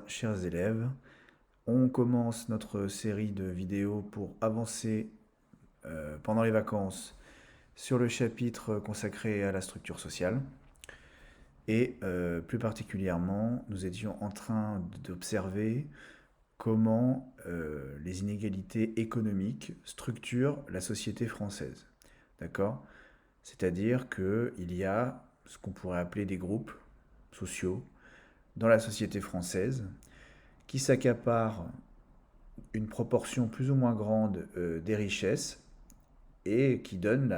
chers élèves. On commence notre série de vidéos pour avancer pendant les vacances sur le chapitre consacré à la structure sociale. Et plus particulièrement, nous étions en train d'observer comment les inégalités économiques structurent la société française. D'accord? C'est-à-dire qu'il y a ce qu'on pourrait appeler des groupes sociaux dans la société française qui s'accaparent une proportion plus ou moins grande des richesses et qui donnent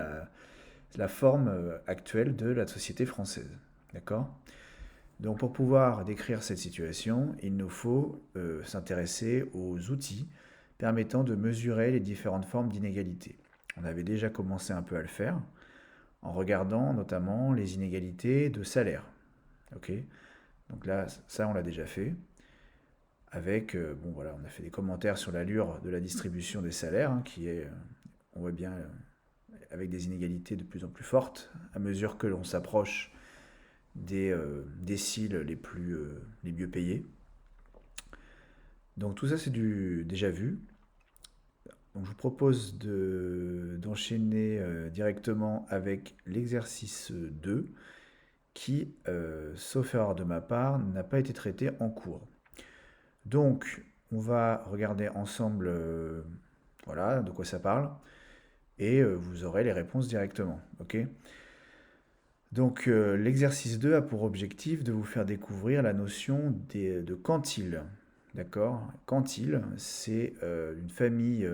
la forme actuelle de la société française. D'accord? Donc pour pouvoir décrire cette situation, il nous faut s'intéresser aux outils permettant de mesurer les différentes formes d'inégalité. On avait déjà commencé un peu à le faire en regardant notamment les inégalités de salaire. Ok? Donc là, ça on l'a déjà fait. Avec, bon voilà, on a fait des commentaires sur l'allure de la distribution des salaires, hein, qui est, on voit bien, avec des inégalités de plus en plus fortes à mesure que l'on s'approche des déciles les mieux payés. Donc tout ça c'est du déjà vu. Donc je vous propose d'enchaîner directement avec l'exercice 2 qui, sauf erreur de ma part, n'a pas été traité en cours. Donc on va regarder ensemble voilà de quoi ça parle et vous aurez les réponses directement. Ok? Donc l'exercice 2 a pour objectif de vous faire découvrir la notion de quantile. D'accord? Quantile, c'est une famille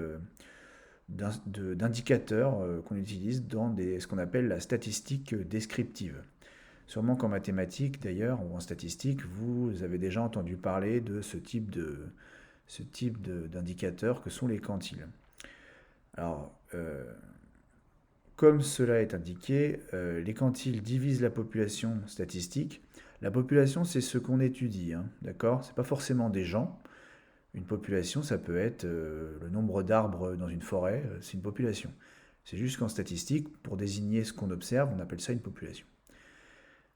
d'indicateurs qu'on utilise dans ce qu'on appelle la statistique descriptive. Sûrement qu'en mathématiques d'ailleurs, ou en statistique, vous avez déjà entendu parler de ce type d'indicateurs que sont les quantiles. Alors, comme cela est indiqué, les quantiles divisent la population statistique. La population, c'est ce qu'on étudie, hein, d'accord? C'est pas forcément des gens. Une population, ça peut être le nombre d'arbres dans une forêt, c'est une population. C'est juste qu'en statistique, pour désigner ce qu'on observe, on appelle ça une population.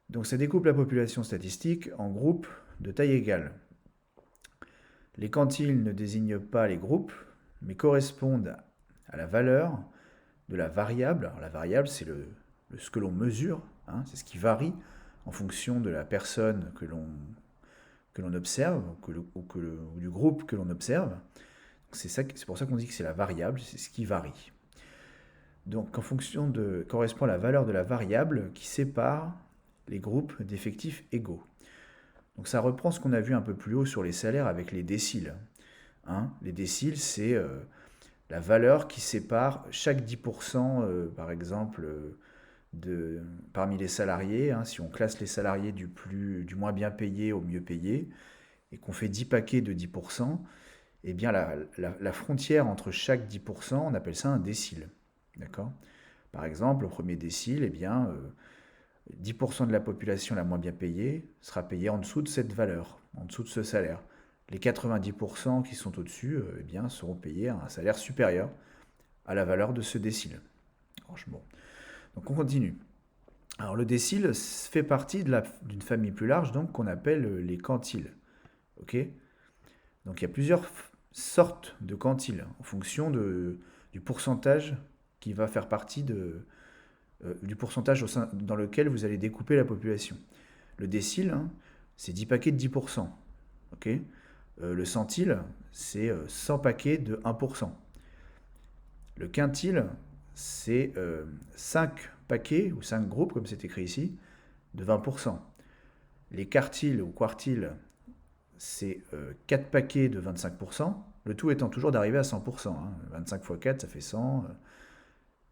Donc ça découpe la population statistique en groupes de taille égale. Les quantiles ne désignent pas les groupes, mais correspondent à la valeur de la variable. Alors la variable, c'est ce que l'on mesure, hein, c'est ce qui varie en fonction de la personne que l'on observe, ou du groupe que l'on observe. C'est pour ça qu'on dit que c'est la variable, c'est ce qui varie. Donc en fonction correspond à la valeur de la variable qui sépare les groupes d'effectifs égaux. Donc ça reprend ce qu'on a vu un peu plus haut sur les salaires avec les déciles. Hein, les déciles, c'est la valeur qui sépare chaque 10%, par exemple, parmi les salariés. Hein, si on classe les salariés du moins bien payé au mieux payé, et qu'on fait 10 paquets de 10%, eh bien la frontière entre chaque 10%, on appelle ça un décile. D'accord? Par exemple, au premier décile, eh bien, 10% de la population la moins bien payée sera payée en dessous de cette valeur, en dessous de ce salaire. Les 90% qui sont au-dessus eh bien, seront payés à un salaire supérieur à la valeur de ce décile. Franchement. Donc on continue. Alors le décile fait partie d'une famille plus large donc qu'on appelle les quantiles. Ok? Donc il y a plusieurs sortes de quantiles en fonction du pourcentage qui va faire partie du pourcentage dans lequel vous allez découper la population. Le décile, hein, c'est 10 paquets de 10%. Ok? Le centile, c'est 100 paquets de 1%. Le quintile, c'est 5 paquets, ou 5 groupes, comme c'est écrit ici, de 20%. Les quartiles ou quartiles, c'est 4 paquets de 25%, le tout étant toujours d'arriver à 100%. Hein. 25 x 4, ça fait 100.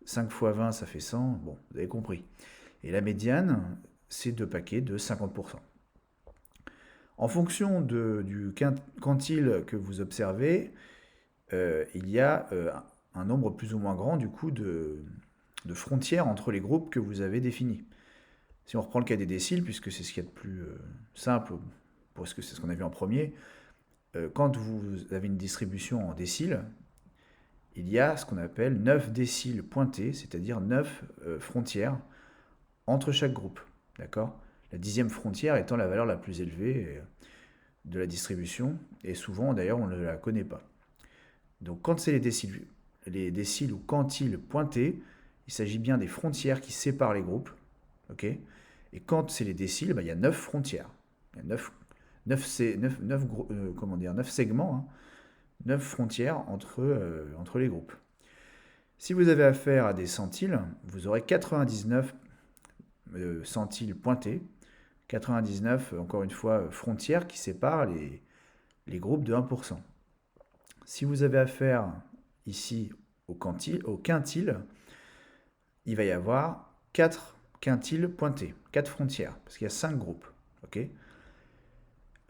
5 x 20, ça fait 100. Bon, vous avez compris. Et la médiane, c'est 2 paquets de 50%. En fonction du quantile que vous observez, il y a un nombre plus ou moins grand du coup de frontières entre les groupes que vous avez définis. Si on reprend le cas des déciles, puisque c'est ce qu'il y a de plus simple, parce que c'est ce qu'on a vu en premier, quand vous avez une distribution en déciles, il y a ce qu'on appelle 9 déciles pointés, c'est-à-dire 9 frontières entre chaque groupe. D'accord? La 10e frontière étant la valeur la plus élevée. de la distribution, et souvent d'ailleurs on ne la connaît pas. Donc quand c'est les déciles ou quantiles pointés, il s'agit bien des frontières qui séparent les groupes. Ok. Et quand c'est les déciles, bah, il y a 9 frontières. Il y a 9 segments, hein, 9 frontières entre les groupes. Si vous avez affaire à des centiles, vous aurez 99 centiles pointés, 99, encore une fois, frontières qui séparent les groupes de 1%. Si vous avez affaire ici au quintile, il va y avoir 4 quintiles pointés, 4 frontières, parce qu'il y a 5 groupes. Okay.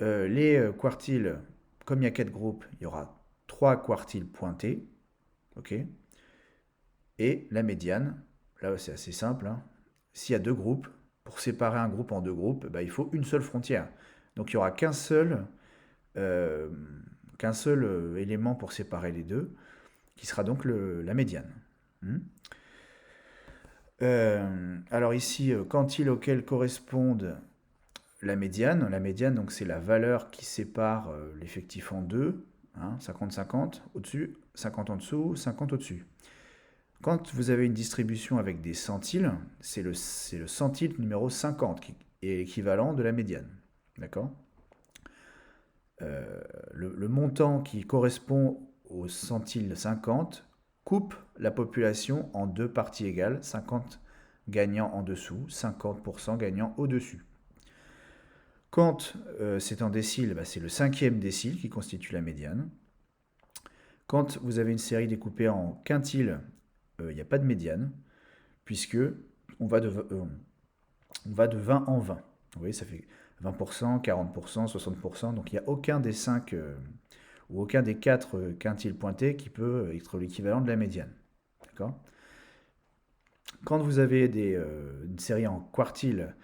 Les quartiles, comme il y a 4 groupes, il y aura 3 quartiles pointés. Okay. Et la médiane, là c'est assez simple, hein. S'il y a 2 groupes, pour séparer un groupe en 2 groupes, bah, il faut une seule frontière. Donc il n'y aura euh, qu'un seul élément pour séparer les deux, qui sera donc la médiane. Hmm. Alors ici, quantile auquel correspondent la médiane donc c'est la valeur qui sépare l'effectif en deux, hein, 50-50 au-dessus, 50 en dessous, 50 au-dessus. Quand vous avez une distribution avec des centiles, c'est le centile numéro 50 qui est l'équivalent de la médiane. D'accord. Le montant qui correspond au centile 50 coupe la population en deux parties égales, 50 gagnant en dessous, 50% gagnant au-dessus. Quand c'est en déciles, bah, c'est le cinquième décile qui constitue la médiane. Quand vous avez une série découpée en quintiles, il n'y a pas de médiane, puisque on va de 20 en 20. Vous voyez, ça fait 20%, 40%, 60%. Donc il n'y a aucun des 5 ou aucun des 4 quintiles pointés qui peut être l'équivalent de la médiane. D'accord. Quand vous avez une série en quartiles,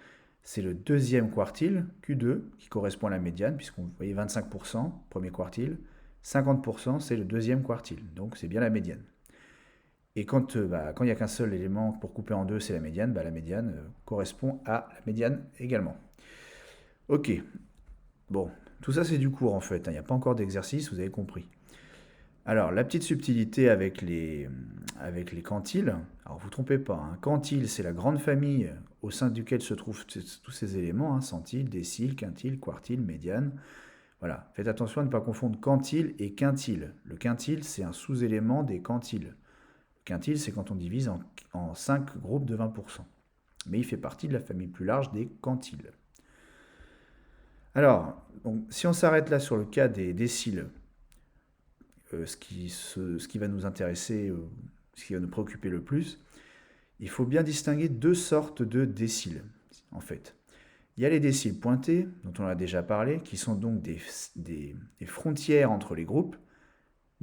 c'est le deuxième quartile, Q2, qui correspond à la médiane, puisqu'on voyait 25%, premier quartile, 50%, c'est le deuxième quartile, donc c'est bien la médiane. Et quand il n'y a qu'un seul élément pour couper en deux, c'est la médiane, la médiane correspond à la médiane également. Ok, bon, tout ça c'est du cours en fait, il n'y a pas encore d'exercice, vous avez compris. Alors, la petite subtilité avec les quantiles, alors vous ne vous trompez pas, hein, quantile c'est la grande famille au sein duquel se trouvent tous ces éléments, hein, centile, décile, quintile, quartile, médiane. Voilà, faites attention à ne pas confondre quantile et quintile. Le quintile c'est un sous-élément des quantiles. Le quintile c'est quand on divise en 5 groupes de 20%. Mais il fait partie de la famille plus large des quantiles. Alors, donc, si on s'arrête là sur le cas des déciles, ce qui va nous intéresser, ce qui va nous préoccuper le plus, il faut bien distinguer deux sortes de déciles, en fait. Il y a les déciles pointés, dont on a déjà parlé, qui sont donc des frontières entre les groupes,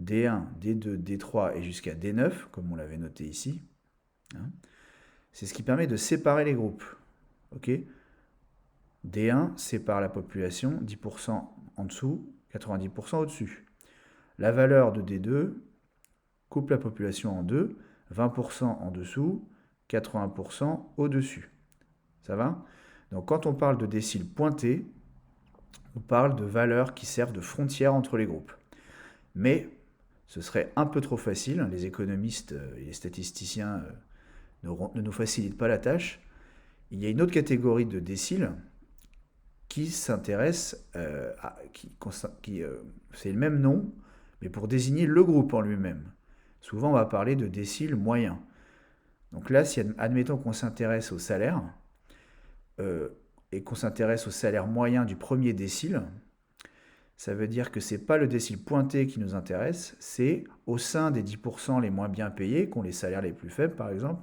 D1, D2, D3 et jusqu'à D9, comme on l'avait noté ici. Hein. C'est ce qui permet de séparer les groupes. Okay. D1 sépare la population, 10% en dessous, 90% au-dessus. La valeur de D2 coupe la population en deux, 20% en dessous, 80% au-dessus. Ça va? Donc quand on parle de déciles pointés, on parle de valeurs qui servent de frontières entre les groupes. Mais ce serait un peu trop facile, les économistes et les statisticiens ne nous facilitent pas la tâche. Il y a une autre catégorie de déciles qui s'intéresse c'est le même nom, mais pour désigner le groupe en lui-même. Souvent, on va parler de déciles moyens. Donc là, si admettons qu'on s'intéresse au salaire, et qu'on s'intéresse au salaire moyen du premier décile, ça veut dire que ce n'est pas le décile pointé qui nous intéresse, c'est au sein des 10% les moins bien payés, qui ont les salaires les plus faibles par exemple,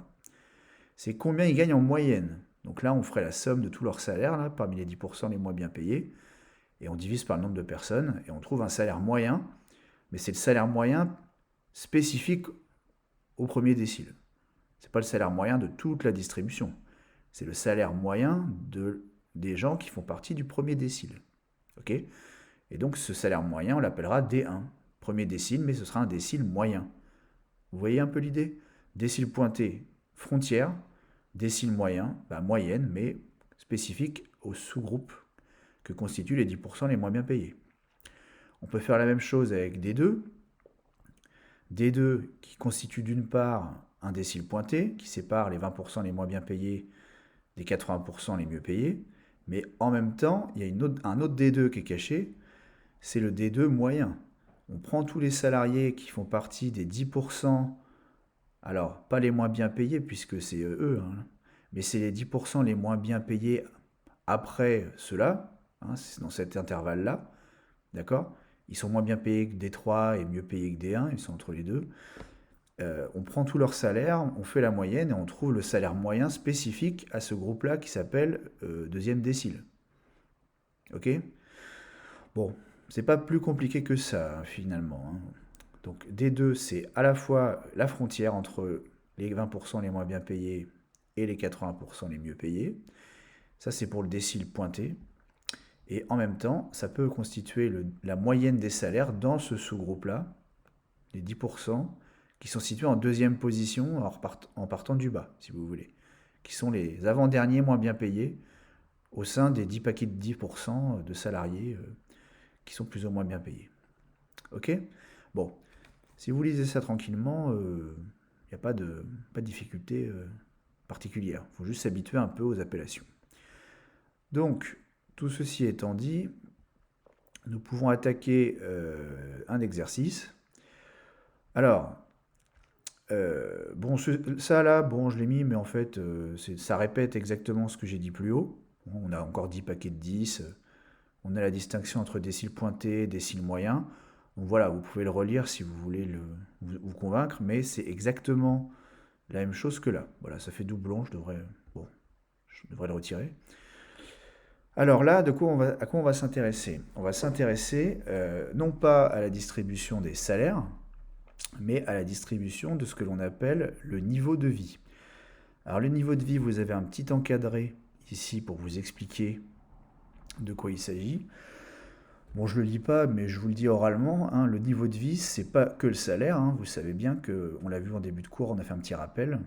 c'est combien ils gagnent en moyenne. Donc là, on ferait la somme de tous leurs salaires, là, parmi les 10% les moins bien payés, et on divise par le nombre de personnes, et on trouve un salaire moyen, mais c'est le salaire moyen spécifique au premier décile. Ce n'est pas le salaire moyen de toute la distribution. C'est le salaire moyen des gens qui font partie du premier décile. Okay. Et donc ce salaire moyen, on l'appellera D1. Premier décile, mais ce sera un décile moyen. Vous voyez un peu l'idée? Décile pointé, frontière. Décile moyen, moyenne, mais spécifique au sous-groupe que constituent les 10% les moins bien payés. On peut faire la même chose avec D2. D2 qui constitue d'une part un décile pointé, qui sépare les 20% les moins bien payés des 80% les mieux payés, mais en même temps, il y a un autre D2 qui est caché, c'est le D2 moyen. On prend tous les salariés qui font partie des 10%, alors pas les moins bien payés puisque c'est eux, hein, mais c'est les 10% les moins bien payés après ceux-là, hein, c'est dans cet intervalle-là, d'accord? Ils sont moins bien payés que D3 et mieux payés que D1, ils sont entre les deux. On prend tout leur salaire, on fait la moyenne et on trouve le salaire moyen spécifique à ce groupe-là qui s'appelle deuxième décile. Ok? Bon, c'est pas plus compliqué que ça finalement, hein. Donc D2, c'est à la fois la frontière entre les 20% les moins bien payés et les 80% les mieux payés. Ça, c'est pour le décile pointé. Et en même temps, ça peut constituer la moyenne des salaires dans ce sous-groupe-là, les 10%, qui sont situés en deuxième position en partant du bas, si vous voulez, qui sont les avant-derniers moins bien payés au sein des 10 paquets de 10% de salariés qui sont plus ou moins bien payés. Ok? Bon, si vous lisez ça tranquillement, il n'y a pas de difficulté particulière. Il faut juste s'habituer un peu aux appellations. Donc, tout ceci étant dit, nous pouvons attaquer un exercice. Alors, bon, ça là, bon, je l'ai mis, mais en fait, ça répète exactement ce que j'ai dit plus haut. Bon, on a encore 10 paquets de 10. On a la distinction entre décile pointé et décile moyen. Donc voilà, vous pouvez le relire si vous voulez vous convaincre, mais c'est exactement la même chose que là. Voilà, ça fait doublon, bon, je devrais le retirer. Alors là, à quoi on va s'intéresser? On va s'intéresser non pas à la distribution des salaires, mais à la distribution de ce que l'on appelle le niveau de vie. Alors le niveau de vie, vous avez un petit encadré ici pour vous expliquer de quoi il s'agit. Bon, je ne le lis pas, mais je vous le dis oralement, hein, le niveau de vie, c'est pas que le salaire, hein. Vous savez bien que, on l'a vu en début de cours, on a fait un petit rappel.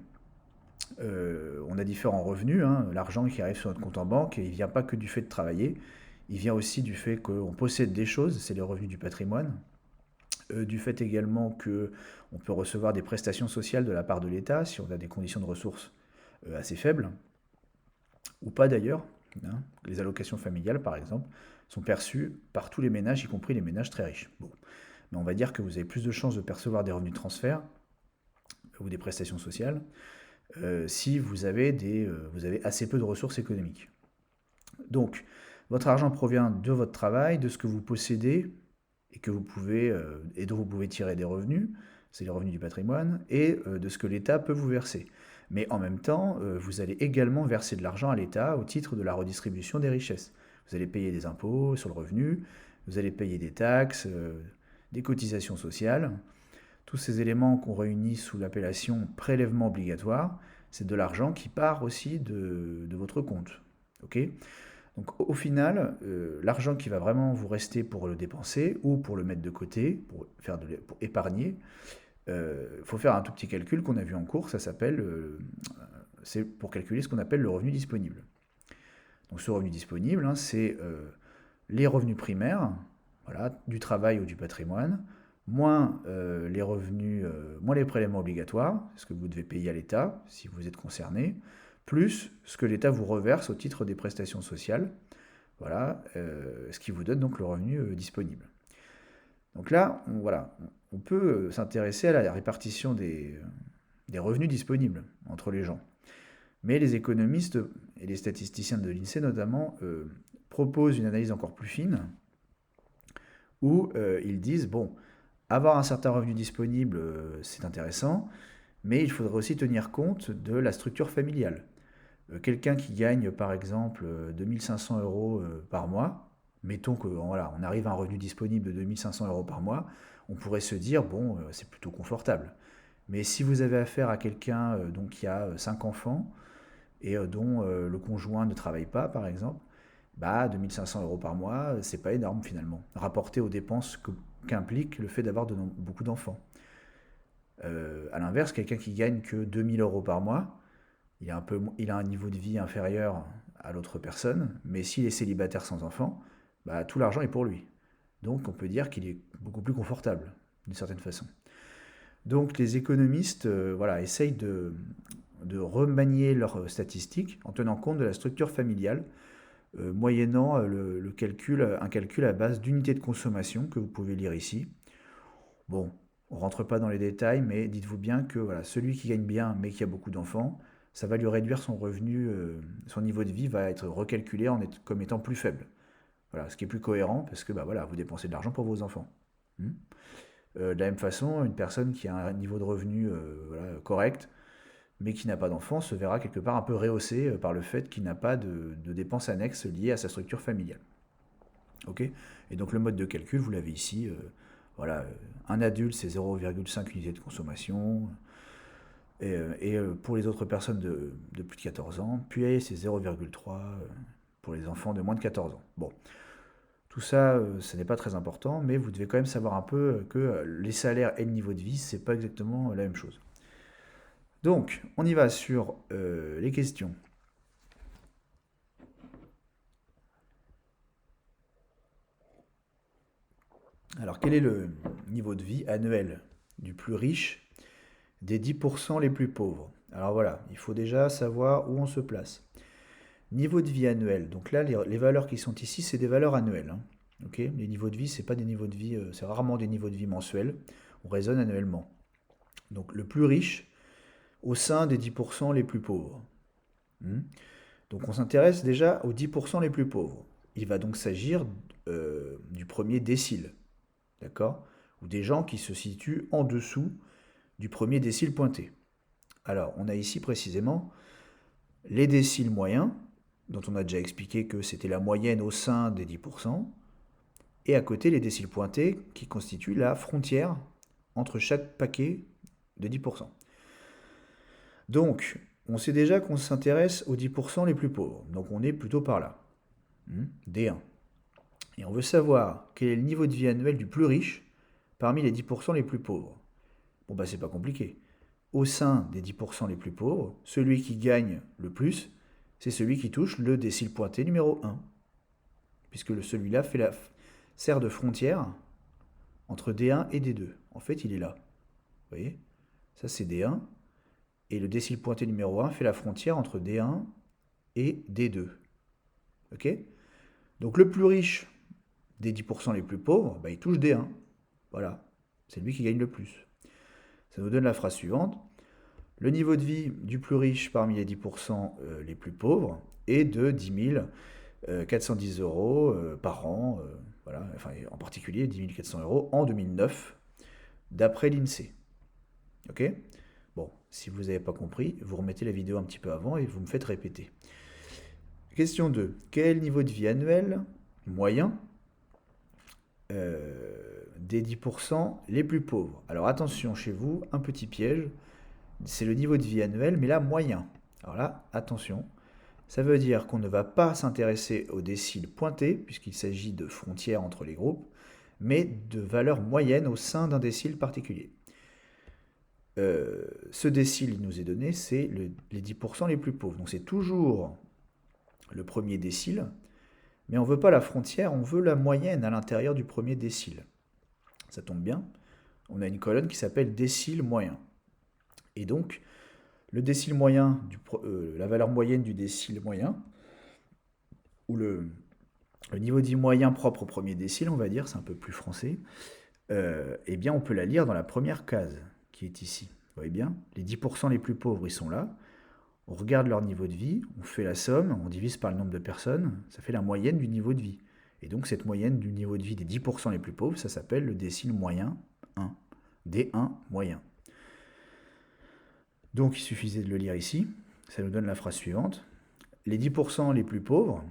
On a différents revenus, hein, l'argent qui arrive sur notre compte en banque, et il ne vient pas que du fait de travailler, il vient aussi du fait qu'on possède des choses, c'est les revenus du patrimoine, du fait également qu'on peut recevoir des prestations sociales de la part de l'État si on a des conditions de ressources assez faibles, ou pas d'ailleurs, hein. Les allocations familiales, par exemple, sont perçues par tous les ménages, y compris les ménages très riches. Bon. Mais on va dire que vous avez plus de chances de percevoir des revenus de transfert ou des prestations sociales si vous avez assez peu de ressources économiques. Donc, votre argent provient de votre travail, de ce que vous possédez et dont vous pouvez tirer des revenus, c'est les revenus du patrimoine, et de ce que l'État peut vous verser. Mais en même temps, vous allez également verser de l'argent à l'État au titre de la redistribution des richesses. Vous allez payer des impôts sur le revenu, vous allez payer des taxes, des cotisations sociales. Tous ces éléments qu'on réunit sous l'appellation prélèvement obligatoire, c'est de l'argent qui part aussi de votre compte. Ok? Donc au final, l'argent qui va vraiment vous rester pour le dépenser ou pour le mettre de côté, pour épargner, il faut faire un tout petit calcul qu'on a vu en cours, c'est pour calculer ce qu'on appelle le revenu disponible. Donc ce revenu disponible, hein, c'est les revenus primaires, voilà, du travail ou du patrimoine, moins moins les prélèvements obligatoires, ce que vous devez payer à l'État si vous êtes concerné, plus ce que l'État vous reverse au titre des prestations sociales, voilà, ce qui vous donne donc le revenu disponible. Donc là, on peut s'intéresser à la répartition des revenus disponibles entre les gens. Mais les économistes et les statisticiens de l'INSEE notamment proposent une analyse encore plus fine où ils disent, bon, avoir un certain revenu disponible, c'est intéressant, mais il faudrait aussi tenir compte de la structure familiale. Quelqu'un qui gagne par exemple 2500 euros par mois, mettons que voilà, on arrive à un revenu disponible de 2500 euros par mois, on pourrait se dire, bon, c'est plutôt confortable. Mais si vous avez affaire à quelqu'un donc, qui a 5 enfants, et dont le conjoint ne travaille pas, par exemple, bah 2500 euros par mois, c'est pas énorme finalement, rapporté aux dépenses qu'implique le fait d'avoir beaucoup d'enfants. À l'inverse, quelqu'un qui gagne que 2000 euros par mois, il a un niveau de vie inférieur à l'autre personne, mais s'il est célibataire sans enfant, bah, tout l'argent est pour lui. Donc on peut dire qu'il est beaucoup plus confortable, d'une certaine façon. Donc les économistes voilà, essayent de remanier leurs statistiques en tenant compte de la structure familiale, moyennant un calcul à base d'unités de consommation que vous pouvez lire ici. Bon, on ne rentre pas dans les détails, mais dites-vous bien que voilà, celui qui gagne bien mais qui a beaucoup d'enfants, ça va lui réduire son revenu, son niveau de vie va être recalculé comme étant plus faible. Voilà, ce qui est plus cohérent parce que bah, voilà, vous dépensez de l'argent pour vos enfants. Hmm. De la même façon, une personne qui a un niveau de revenu voilà, correct, mais qui n'a pas d'enfant, se verra quelque part un peu rehaussé par le fait qu'il n'a pas de dépenses annexes liées à sa structure familiale. Ok. Et donc le mode de calcul, vous l'avez ici. Voilà, un adulte, c'est 0,5 unités de consommation. Pour les autres personnes de plus de 14 ans, puis c'est 0,3 pour les enfants de moins de 14 ans. Bon, tout ça, ce n'est pas très important, mais vous devez quand même savoir un peu que les salaires et le niveau de vie, c'est pas exactement la même chose. Donc, on y va sur les questions. Alors, quel est le niveau de vie annuel du plus riche des 10% les plus pauvres? Alors voilà, il faut déjà savoir où on se place. Niveau de vie annuel. Donc là, les valeurs qui sont ici, c'est des valeurs annuelles, hein. Ok. Les niveaux de vie, c'est pas des niveaux de vie, c'est rarement des niveaux de vie mensuels. On raisonne annuellement. Donc le plus riche au sein des 10% les plus pauvres. Hmm. Donc on s'intéresse déjà aux 10% les plus pauvres. Il va donc s'agir du premier décile, d'accord? Ou des gens qui se situent en dessous du premier décile pointé. Alors on a ici précisément les déciles moyens, dont on a déjà expliqué que c'était la moyenne au sein des 10%, et à côté les déciles pointés qui constituent la frontière entre chaque paquet de 10%. Donc, on sait déjà qu'on s'intéresse aux 10% les plus pauvres, donc on est plutôt par là, D1. Et on veut savoir quel est le niveau de vie annuel du plus riche parmi les 10% les plus pauvres. Bon bah c'est pas compliqué. Au sein des 10% les plus pauvres, celui qui gagne le plus, c'est celui qui touche le décile pointé numéro 1. Puisque celui-là sert de frontière entre D1 et D2. En fait, il est là. Vous voyez? Ça, c'est D1. Et le décile pointé numéro 1 fait la frontière entre D1 et D2. Ok? Donc le plus riche des 10% les plus pauvres, bah, il touche D1. Voilà. C'est lui qui gagne le plus. Ça nous donne la phrase suivante. Le niveau de vie du plus riche parmi les 10% les plus pauvres est de 10 410 euros par an, voilà, enfin, en particulier 10 400 euros en 2009, d'après l'INSEE. Ok? Bon, si vous n'avez pas compris, vous remettez la vidéo un petit peu avant et vous me faites répéter. Question 2. Quel niveau de vie annuel moyen des 10% les plus pauvres? Alors attention chez vous, un petit piège, c'est le niveau de vie annuel, mais là moyen. Alors là, attention, ça veut dire qu'on ne va pas s'intéresser aux déciles pointés, puisqu'il s'agit de frontières entre les groupes, mais de valeurs moyennes au sein d'un décile particulier. Ce décile, il nous est donné, c'est les 10% les plus pauvres. Donc c'est toujours le premier décile, mais on ne veut pas la frontière, on veut la moyenne à l'intérieur du premier décile. Ça tombe bien, on a une colonne qui s'appelle décile moyen. Et donc, le décile moyen, la valeur moyenne du décile moyen, ou le niveau de vie moyen propre au premier décile, on va dire, c'est un peu plus français, eh bien on peut la lire dans la première case qui est ici. Vous voyez bien, les 10% les plus pauvres, ils sont là. On regarde leur niveau de vie, on fait la somme, on divise par le nombre de personnes, ça fait la moyenne du niveau de vie. Et donc cette moyenne du niveau de vie des 10% les plus pauvres, ça s'appelle le décile moyen 1, D1 moyen. Donc il suffisait de le lire ici, ça nous donne la phrase suivante. Les 10% les plus pauvres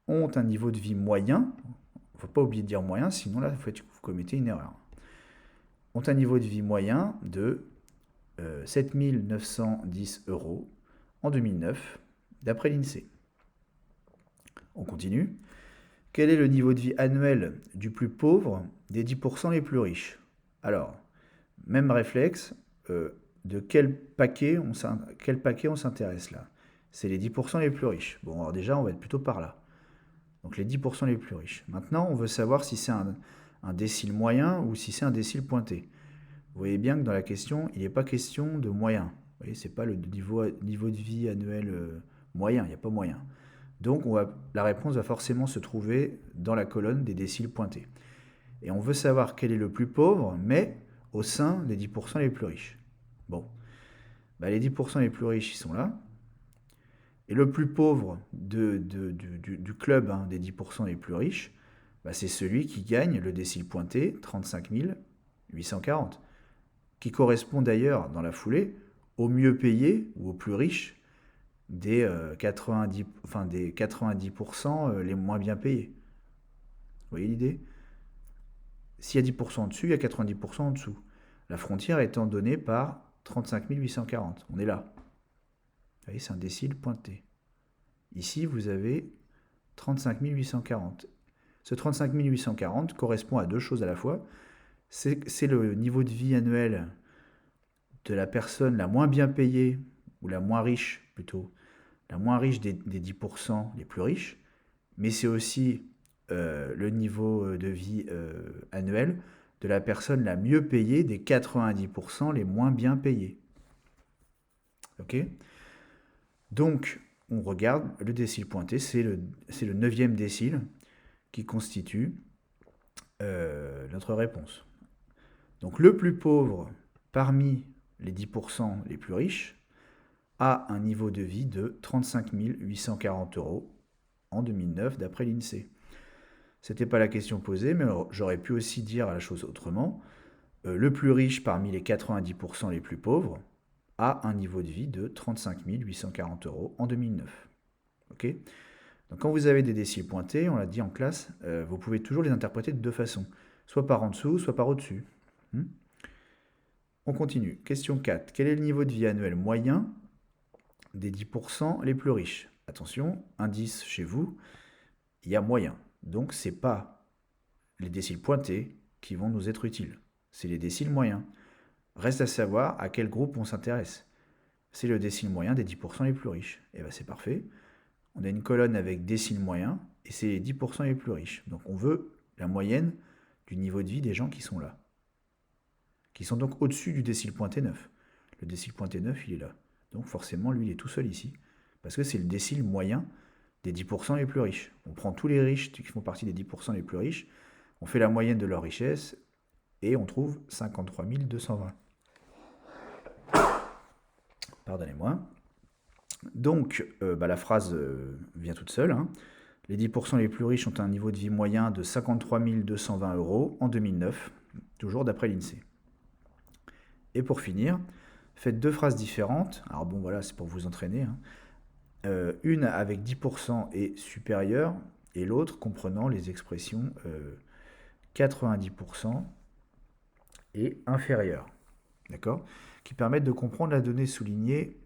ont un niveau de vie moyen, il ne faut pas oublier de dire moyen, sinon là vous commettez une erreur. Ont un niveau de vie moyen de 7 910 euros en 2009, d'après l'INSEE. On continue. Quel est le niveau de vie annuel du plus pauvre des 10% les plus riches? Alors, même réflexe, de quel paquet on s'intéresse là? c'est les 10% les plus riches. Bon, alors déjà, on va être plutôt par là. Donc les 10% les plus riches. Maintenant, on veut savoir si c'est un décile moyen ou si c'est un décile pointé. Vous voyez bien que dans la question, il n'est pas question de moyen. Vous voyez, c'est pas le niveau de vie annuel moyen, il n'y a pas moyen. Donc la réponse va forcément se trouver dans la colonne des déciles pointés. Et on veut savoir quel est le plus pauvre, mais au sein des 10% les plus riches. Bon, bah, les 10% les plus riches, ils sont là. Et le plus pauvre du club des 10% les plus riches, bah, c'est celui qui gagne le décile pointé 35 840, qui correspond d'ailleurs dans la foulée au mieux payé ou au plus riche des 90% les moins bien payés. Vous voyez l'idée? S'il y a 10% au-dessus, il y a 90% en dessous. La frontière étant donnée par 35 840. On est là. Vous voyez, c'est un décile pointé. Ici, vous avez 35 840. Ce 35 840 correspond à deux choses à la fois. C'est le niveau de vie annuel de la personne la moins bien payée, ou la moins riche plutôt, la moins riche des 10% les plus riches, mais c'est aussi le niveau de vie annuel de la personne la mieux payée des 90% les moins bien payés. Ok? Donc, on regarde le décile pointé, c'est le 9e décile qui constitue notre réponse. Donc, le plus pauvre parmi les 10% les plus riches a un niveau de vie de 35 840 euros en 2009 d'après l'INSEE. C'était pas la question posée, mais j'aurais pu aussi dire la chose autrement. Le plus riche parmi les 90% les plus pauvres a un niveau de vie de 35 840 euros en 2009. Ok? Donc quand vous avez des déciles pointés, on l'a dit en classe, vous pouvez toujours les interpréter de deux façons. Soit par en dessous, soit par au-dessus. On continue. Question 4. Quel est le niveau de vie annuel moyen des 10% les plus riches? Attention, indice chez vous, il y a moyen. Donc c'est pas les déciles pointés qui vont nous être utiles. C'est les déciles moyens. Reste à savoir à quel groupe on s'intéresse. C'est le décile moyen des 10% les plus riches. Et bien c'est parfait. On a une colonne avec décile moyen et c'est les 10% les plus riches. Donc on veut la moyenne du niveau de vie des gens qui sont là. Qui sont donc au-dessus du décile pointé 9. Le décile pointé 9, il est là. Donc forcément, lui, il est tout seul ici. Parce que c'est le décile moyen des 10% les plus riches. On prend tous les riches qui font partie des 10% les plus riches, on fait la moyenne de leur richesse et on trouve 53 220. Pardonnez-moi. Donc, la phrase vient toute seule. Les 10% les plus riches ont un niveau de vie moyen de 53 220 euros en 2009, toujours d'après l'INSEE. Et pour finir, faites deux phrases différentes. Alors bon, voilà, c'est pour vous entraîner. Une avec 10% et supérieure, et l'autre comprenant les expressions 90% et inférieur. D'accord? Qui permettent de comprendre la donnée soulignée.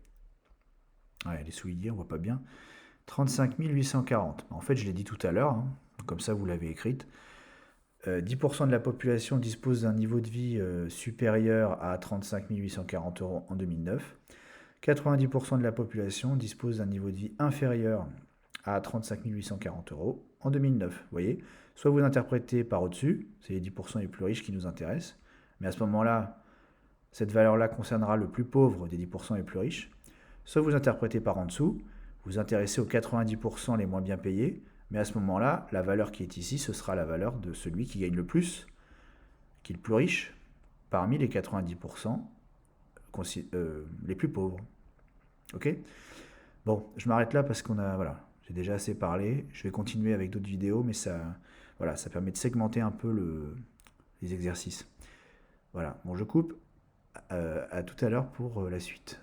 Ouais, elle est soulignée, on voit pas bien. 35 840. En fait, je l'ai dit tout à l'heure, comme ça vous l'avez écrite. 10% de la population dispose d'un niveau de vie supérieur à 35 840 euros en 2009. 90% de la population dispose d'un niveau de vie inférieur à 35 840 euros en 2009. Vous voyez? Soit vous interprétez par au-dessus, c'est les 10% les plus riches qui nous intéressent, mais à ce moment-là, cette valeur-là concernera le plus pauvre des 10% les plus riches. Soit vous interprétez par en dessous, vous intéressez aux 90% les moins bien payés, mais à ce moment-là, la valeur qui est ici, ce sera la valeur de celui qui gagne le plus, qui est le plus riche, parmi les 90% les plus pauvres. Ok? Bon, je m'arrête là parce voilà, j'ai déjà assez parlé. Je vais continuer avec d'autres vidéos, mais ça permet de segmenter un peu les exercices. Voilà, bon, je coupe. À tout à l'heure pour la suite.